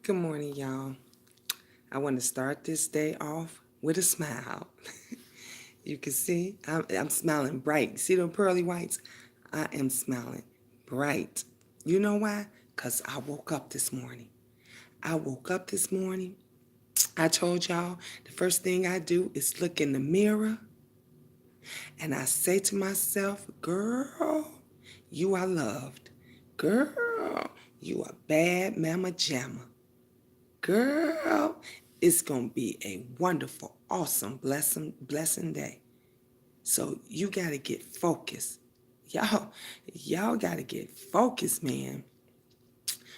Good morning, y'all. I want to start this day off with a smile. You can see I'm smiling bright. See those pearly whites? I am smiling bright. You know why? Because I woke up this morning. I woke up this morning. I told y'all the first thing I do is look in the mirror and I say to myself, girl, you are loved. Girl, you are bad mama jamma. Girl, it's going to be a wonderful, awesome, blessing day. So you got to get focused. Y'all got to get focused, man.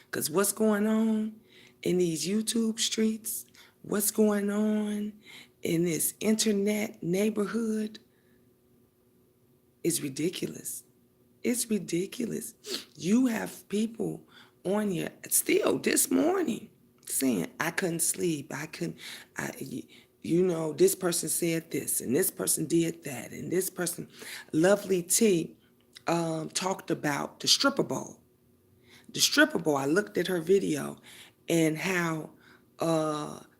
Because what's going on in these YouTube streets, what's going on in this internet neighborhood is ridiculous. It's ridiculous. You have people on here still this morning saying, I couldn't sleep. This person said this and this person did that. And this person, Lovely T, talked about the stripper bowl. The stripper bowl, I looked at her video and how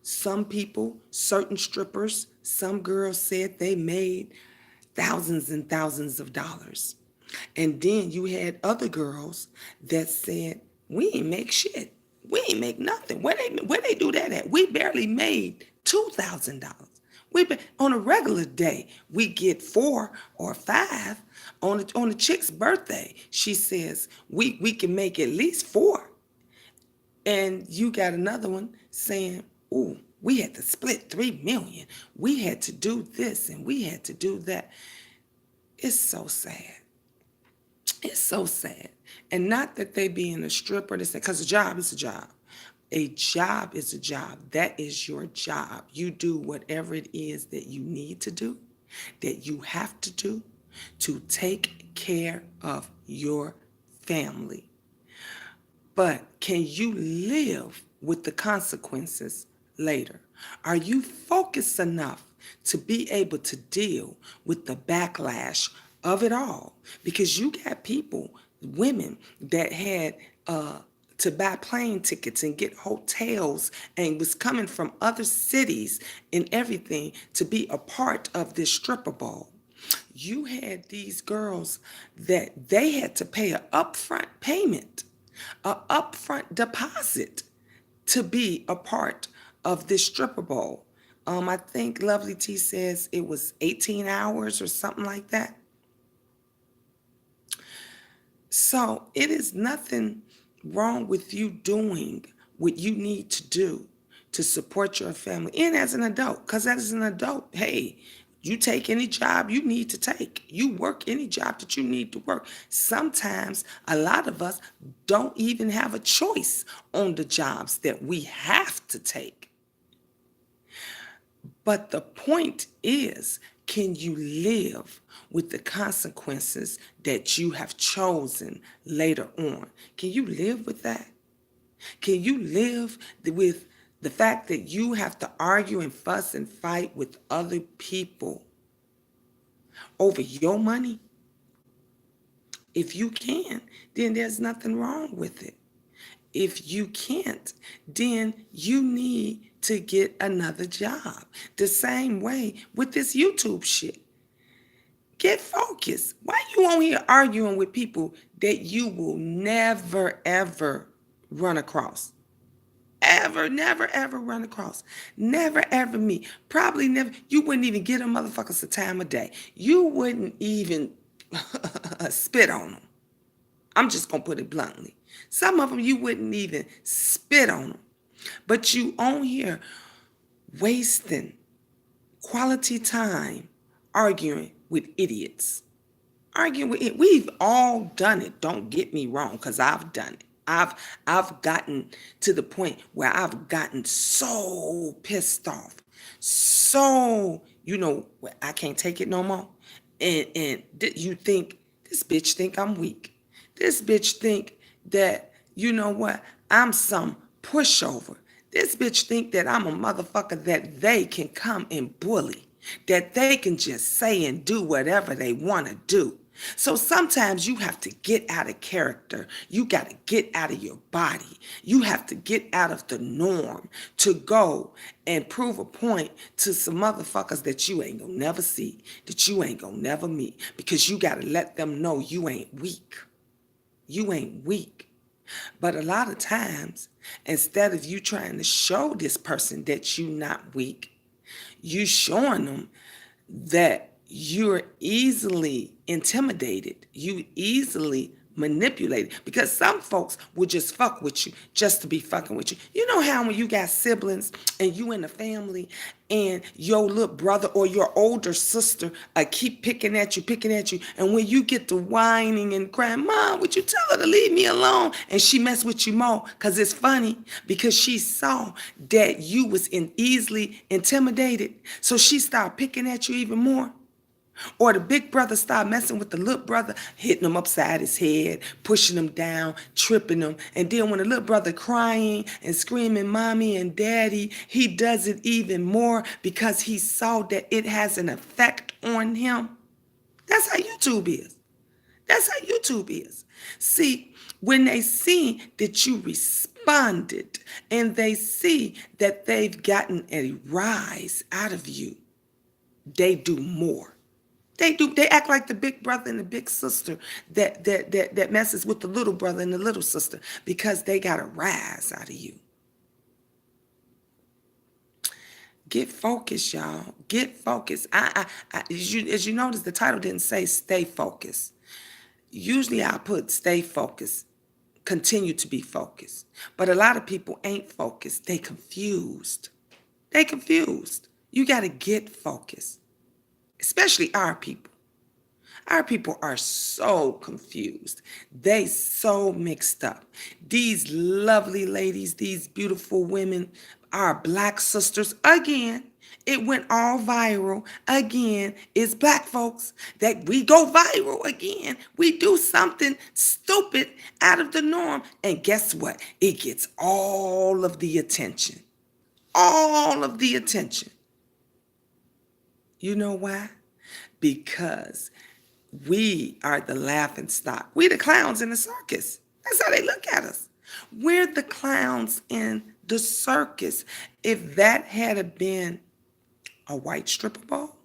some people, certain strippers, some girls said they made thousands and thousands of dollars. And then you had other girls that said, we ain't make shit. We ain't make nothing. Where they do that at? We barely made $2,000. On a regular day, we get 4 or 5. On a chick's birthday, she says we can make at least 4. And you got another one saying, ooh, we had to split 3 million. We had to do this and we had to do that. It's so sad. It's so sad. And not that they being a stripper, because a job is a job. A job is a job. That is your job. You do whatever it is that you need to do, that you have to do to take care of your family. But can you live with the consequences later? Are you focused enough to be able to deal with the backlash of it all? Because you got people, women that had to buy plane tickets and get hotels and was coming from other cities and everything to be a part of this stripper ball. You had these girls that they had to pay an upfront payment, an upfront deposit to be a part of this stripper bowl. I think Lovely T says it was 18 hours or something like that. So it is nothing wrong with you doing what you need to do to support your family. And as an adult, because as an adult, hey, you take any job you need to take. You work any job that you need to work. Sometimes a lot of us don't even have a choice on the jobs that we have to take. But the point is, can you live with the consequences that you have chosen later on? Can you live with that? Can you live with the fact that you have to argue and fuss and fight with other people over your money? If you can, then there's nothing wrong with it. If you can't, then you need to get another job. The same way with this YouTube shit. Get focused. Why you on here arguing with people that you will never, ever run across? Ever, never, ever run across. Never, ever meet. Probably never. You wouldn't even give them motherfuckers a time of day. You wouldn't even spit on them. I'm just going to put it bluntly. Some of them you wouldn't even spit on them. But you on here wasting quality time arguing with idiots. Arguing with it. We've all done it. Don't get me wrong, because I've done it. I've gotten to the point where I've gotten so pissed off. So, I can't take it no more. And you think, this bitch think I'm weak. This bitch think that, you know what, I'm some pushover. This bitch think that I'm a motherfucker that they can come and bully, that they can just say and do whatever they want to do. So sometimes you have to get out of character. You got to get out of your body. You have to get out of the norm to go and prove a point to some motherfuckers that you ain't gonna never see, that you ain't gonna never meet, because you got to let them know you ain't weak. You ain't weak. But a lot of times, instead of you trying to show this person that you not weak, you showing them that you're easily intimidated, you easily manipulated, because some folks will just fuck with you just to be fucking with you. You know how when you got siblings and you in the family and your little brother or your older sister keep picking at you, and when you get to whining and crying, Mom, would you tell her to leave me alone? And she mess with you more because it's funny, because she saw that you was easily intimidated, so she started picking at you even more. Or the big brother start messing with the little brother, hitting him upside his head, pushing him down, tripping him. And then when the little brother crying and screaming, Mommy and Daddy, he does it even more because he saw that it has an effect on him. That's how YouTube is. That's how YouTube is. See, when they see that you responded and they see that they've gotten a rise out of you, they do more. They do. They act like the big brother and the big sister that messes with the little brother and the little sister because they got a rise out of you. Get focused, y'all. Get focused. As you notice, the title didn't say stay focused. Usually I put stay focused, continue to be focused. But a lot of people ain't focused. They confused. They confused. You got to get focused. Especially our people. Our people are so confused. They so mixed up. These lovely ladies, these beautiful women, our Black sisters, again, it went all viral. Again, it's Black folks that we go viral again. We do something stupid out of the norm. And guess what? It gets all of the attention. All of the attention. You know why? Because we are the laughing stock. We the clowns in the circus. That's how they look at us. We're the clowns in the circus. If that had been a white stripper ball,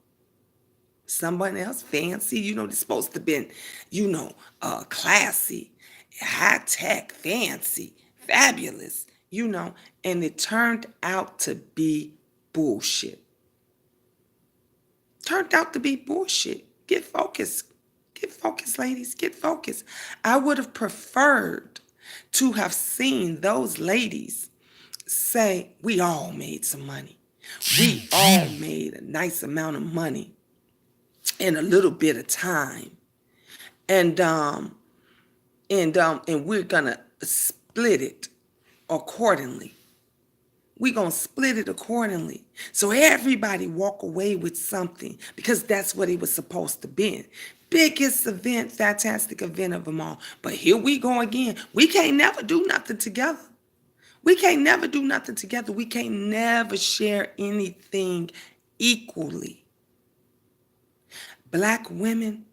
someone else fancy, they're supposed to been, classy, high tech, fancy, fabulous, and it turned out to be bullshit. Turned out to be bullshit. Get focused. Get focused, ladies. Get focused. I would have preferred to have seen those ladies say, we all made some money. We all made a nice amount of money in a little bit of time. And we're gonna split it accordingly. We're going to split it accordingly. So everybody walk away with something, because that's what it was supposed to be. Biggest event, fantastic event of them all. But here we go again. We can't never do nothing together. We can't never do nothing together. We can't never share anything equally. Black women,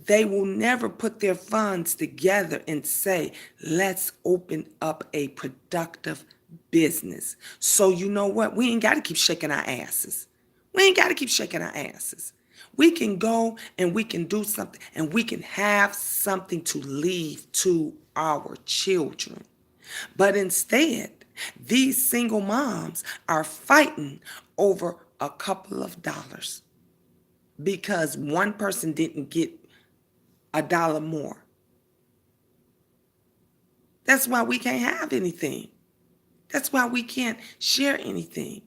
they will never put their funds together and say, let's open up a productive business. So you know what? We ain't got to keep shaking our asses. We ain't got to keep shaking our asses. We can go and we can do something, and we can have something to leave to our children. But instead, these single moms are fighting over a couple of dollars because one person didn't get $1 more. That's why we can't have anything. That's why we can't share anything.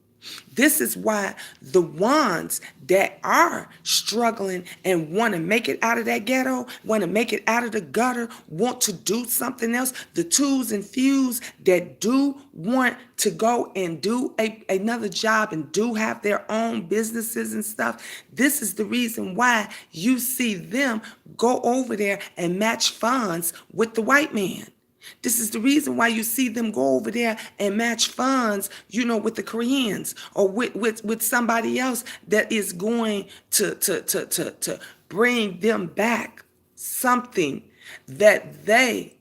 This is why the ones that are struggling and want to make it out of that ghetto, want to make it out of the gutter, want to do something else, the twos and fews that do want to go and do another job and do have their own businesses and stuff, this is the reason why you see them go over there and match funds with the white man. This is the reason why you see them go over there and match funds, with the Koreans or with somebody else that is going to bring them back something that they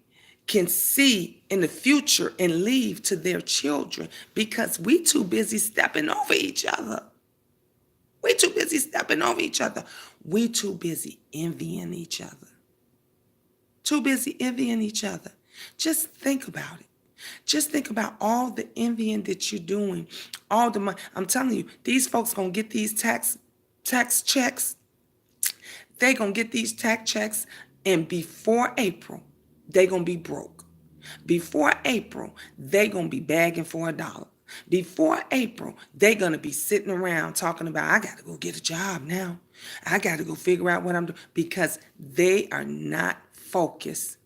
can see in the future and leave to their children, because we too busy stepping over each other. We too busy stepping over each other. We too busy envying each other. Too busy envying each other. Just think about it. Just think about all the envying that you're doing, all the money. I'm telling you, these folks gonna get these tax checks. They gonna get these tax checks, and before April, they gonna be broke. Before April, they gonna be begging for $1. Before April, they gonna be sitting around talking about, I gotta go get a job now. I gotta go figure out what I'm doing, because they are not focused.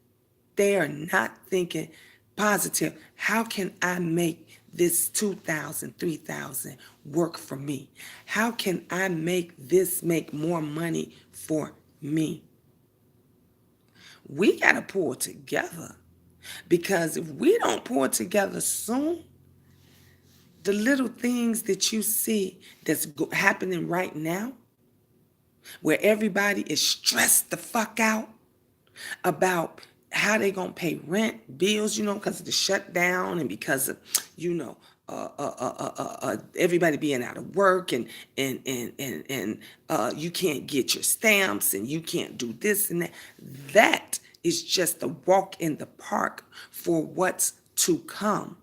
They are not thinking positive. How can I make this 2,000, 3,000 work for me? How can I make this make more money for me? We got to pull together, because if we don't pull together soon, the little things that you see that's happening right now, where everybody is stressed the fuck out about how they gonna pay rent, bills, because of the shutdown, and because of, everybody being out of work, and you can't get your stamps, and you can't do this and that. That is just a walk in the park for what's to come,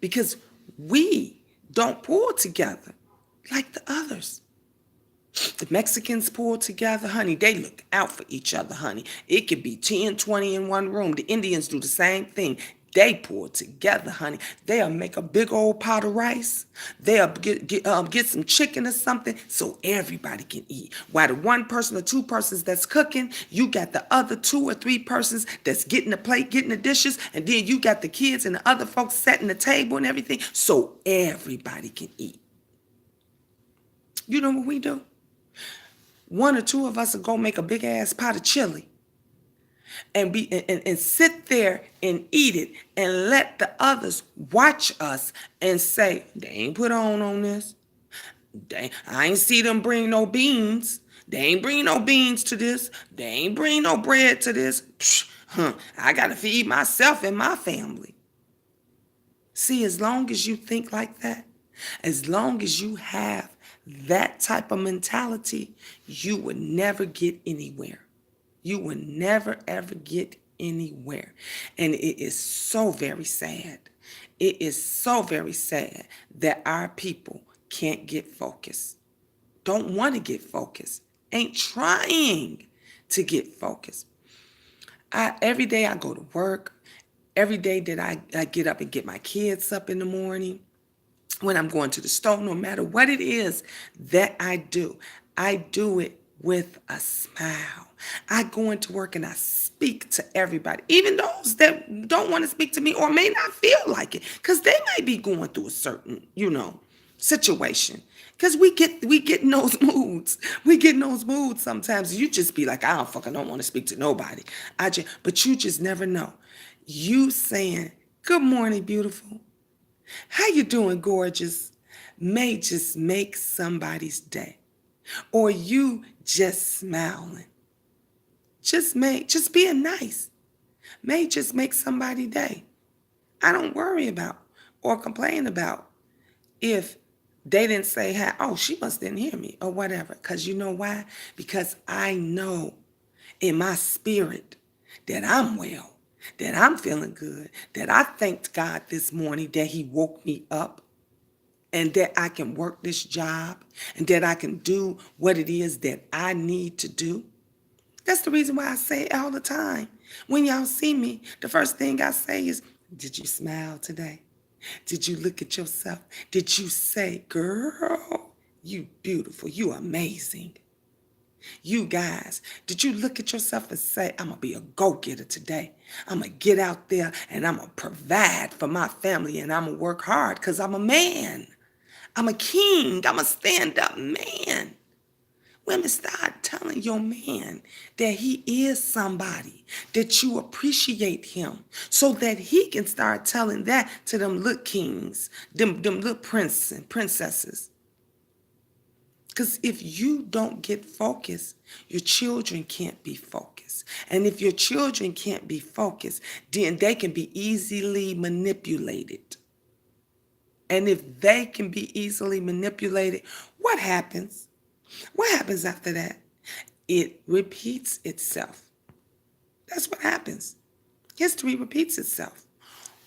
because we don't pull together like the others. The Mexicans pull together, honey. They look out for each other, honey. It could be 10, 20 in one room. The Indians do the same thing. They pull together, honey. They'll make a big old pot of rice. They'll get some chicken or something so everybody can eat. While the one person or two persons that's cooking, you got the other 2 or 3 persons that's getting the plate, getting the dishes, and then you got the kids and the other folks setting the table and everything so everybody can eat. You know what we do? 1 or 2 of us will go make a big ass pot of chili and sit there and eat it, and let the others watch us and say, they ain't put on this. I ain't see them bring no beans. They ain't bring no beans to this. They ain't bring no bread to this. I got to feed myself and my family. See, as long as you think like that, as long as you have that type of mentality, you would never get anywhere. You would never, ever get anywhere. And it is so very sad. It is so very sad that our people can't get focused. Don't want to get focused. Ain't trying to get focused. Every day I go to work. Every day that I get up and get my kids up in the morning, when I'm going to the store, no matter what it is that I do it with a smile. I go into work and I speak to everybody, even those that don't want to speak to me or may not feel like it, because they might be going through a certain, situation. Because we get in those moods. We get in those moods sometimes. You just be like, I don't want to speak to nobody. But you just never know. You saying, good morning, beautiful. How you doing, gorgeous? May just make somebody's day. Or you just smiling. Just being nice may just make somebody's day. I don't worry about or complain about if they didn't say hi. Oh, she must didn't hear me or whatever. Because you know why? Because I know in my spirit that I'm well, that I'm feeling good, that I thanked God this morning that he woke me up, and that I can work this job, and that I can do what it is that I need to do. That's the reason why I say it all the time. When y'all see me, the first thing I say is, did you smile today? Did you look at yourself? Did you say, girl, you beautiful, you amazing? You guys, did you look at yourself and say, I'm going to be a go-getter today. I'm going to get out there and I'm going to provide for my family, and I'm going to work hard because I'm a man. I'm a king. I'm a stand-up man. Women, start telling your man that he is somebody, that you appreciate him, so that he can start telling that to them little kings, them little princes and princesses. Because if you don't get focused, your children can't be focused. And if your children can't be focused, then they can be easily manipulated. And if they can be easily manipulated, what happens? What happens after that? It repeats itself. That's what happens. History repeats itself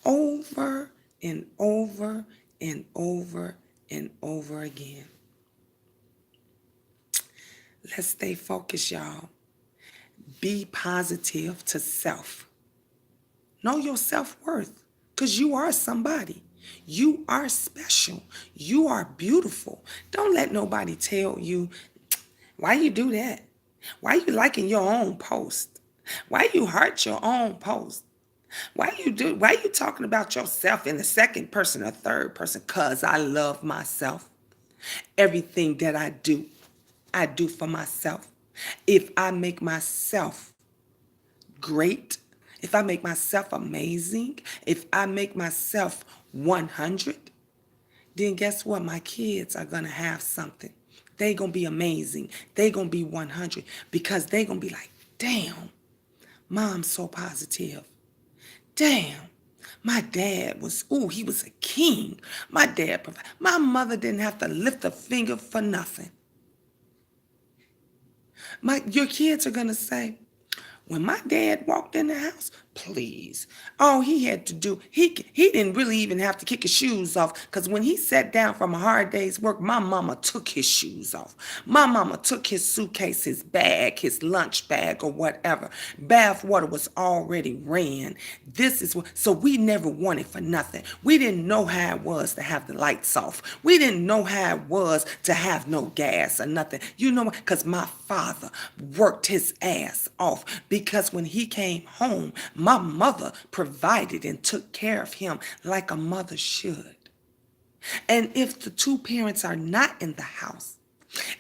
over and over and over and over again. Let's stay focused, y'all. Be positive to self. Know your self-worth because you are somebody. You are special. You are beautiful. Don't let nobody tell you, why you do that? Why you liking your own post? Why you heart your own post? Why you talking about yourself in the second person or third person? Cause I love myself. Everything that I do for myself. If I make myself great, if I make myself amazing, if I make myself 100, then guess what? My kids are going to have something. They going to be amazing. They going to be 100 because they going to be like, damn, mom's so positive. Damn, my dad was, he was a king. My mother didn't have to lift a finger for nothing. Your kids are going to say, when my dad walked in the house, please, all he had to do, he didn't really even have to kick his shoes off because when he sat down from a hard day's work, my mama took his shoes off. My mama took his suitcase, his bag, his lunch bag or whatever. Bath water was already ran. So we never wanted for nothing. We didn't know how it was to have the lights off. We didn't know how it was to have no gas or nothing. You know what? Because my father worked his ass off because when he came home, my mother provided and took care of him like a mother should. And if the two parents are not in the house,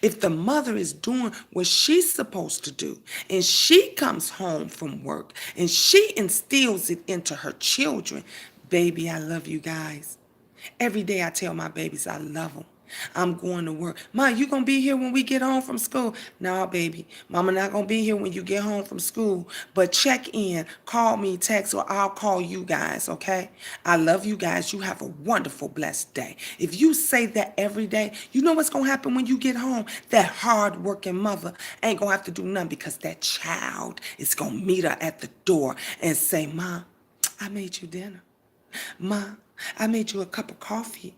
if the mother is doing what she's supposed to do and she comes home from work and she instills it into her children, baby, I love you guys. Every day I tell my babies I love them. I'm going to work. Ma, you going to be here when we get home from school? No, baby. Mama not going to be here when you get home from school. But check in, call me, text, or I'll call you guys, okay? I love you guys. You have a wonderful, blessed day. If you say that every day, you know what's going to happen when you get home? That hard-working mother ain't going to have to do nothing because that child is going to meet her at the door and say, Ma, I made you dinner. Ma, I made you a cup of coffee.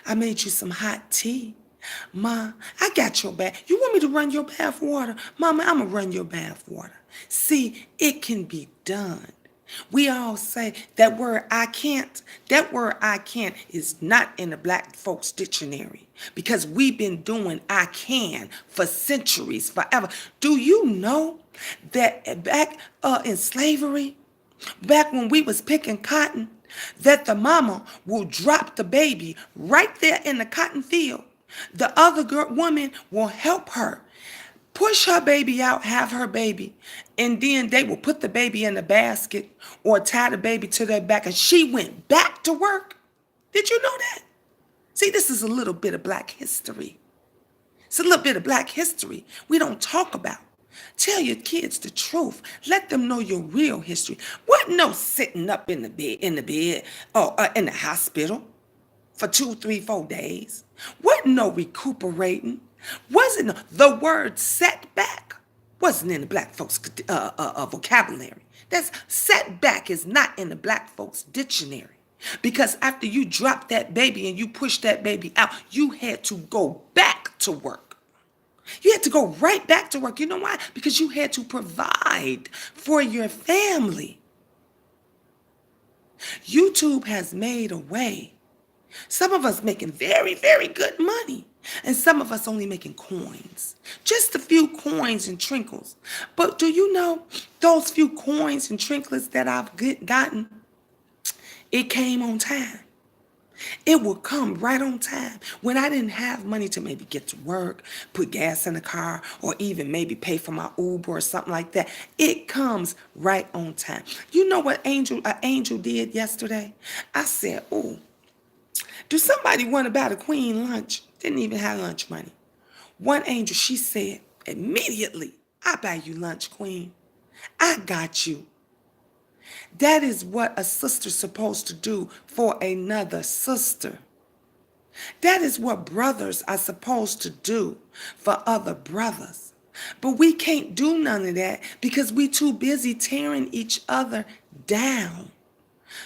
I made you some hot tea. Ma, I got your bath. You want me to run your bath water? Mama, I'm going to run your bath water. See, it can be done. We all say that word I can't. That word I can't is not in the Black folks dictionary because we've been doing I can for centuries, forever. Do you know that back in slavery, back when we was picking cotton, that the mama will drop the baby right there in the cotton field. The other woman will help her push her baby out, have her baby, and then they will put the baby in the basket or tie the baby to their back, and she went back to work. Did you know that? See, this is a little bit of Black history. It's a little bit of Black history we don't talk about. Tell your kids the truth. Let them know your real history. What no sitting up in the bed, or in the hospital for 2, 3, 4 days. What no recuperating. Wasn't the word setback wasn't in the Black folks vocabulary. That's setback is not in the Black folks dictionary. Because after you drop that baby and you push that baby out, you had to go back to work. You had to go right back to work. You know why? Because you had to provide for your family. YouTube has made a way. Some of us making very, very good money. And some of us only making coins. Just a few coins and trinkles. But do you know those few coins and trinkles that I've gotten? It came on time. It will come right on time. When I didn't have money to maybe get to work, put gas in the car, or even maybe pay for my Uber or something like that, it comes right on time. You know what Angel did yesterday? I said, do somebody want to buy the queen lunch? Didn't even have lunch money. One angel, she said, immediately, I buy you lunch, queen. I got you. That is what a sister's supposed to do for another sister. That is what brothers are supposed to do for other brothers. But we can't do none of that because we too busy tearing each other down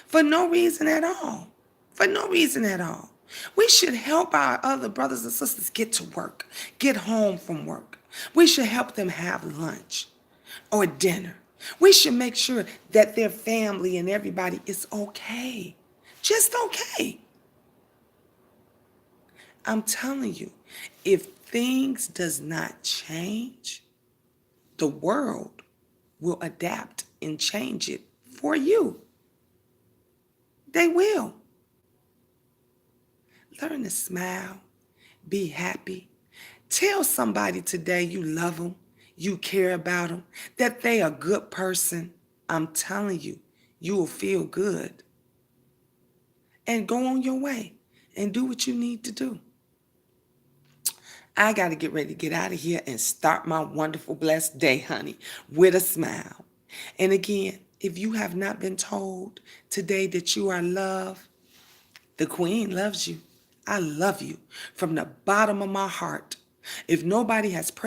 for no reason at all. For no reason at all. We should help our other brothers and sisters get to work, get home from work. We should help them have lunch or dinner. We should make sure that their family and everybody is okay. Just okay. I'm telling you, if things does not change, the world will adapt and change it for you. They will. Learn to smile, be happy. Tell somebody today you love them, you care about them, that they a good person. I'm telling you, you will feel good. And go on your way and do what you need to do. I got to get ready to get out of here and start my wonderful, blessed day, honey, with a smile. And again, if you have not been told today that you are loved, the Queen loves you. I love you from the bottom of my heart. If nobody has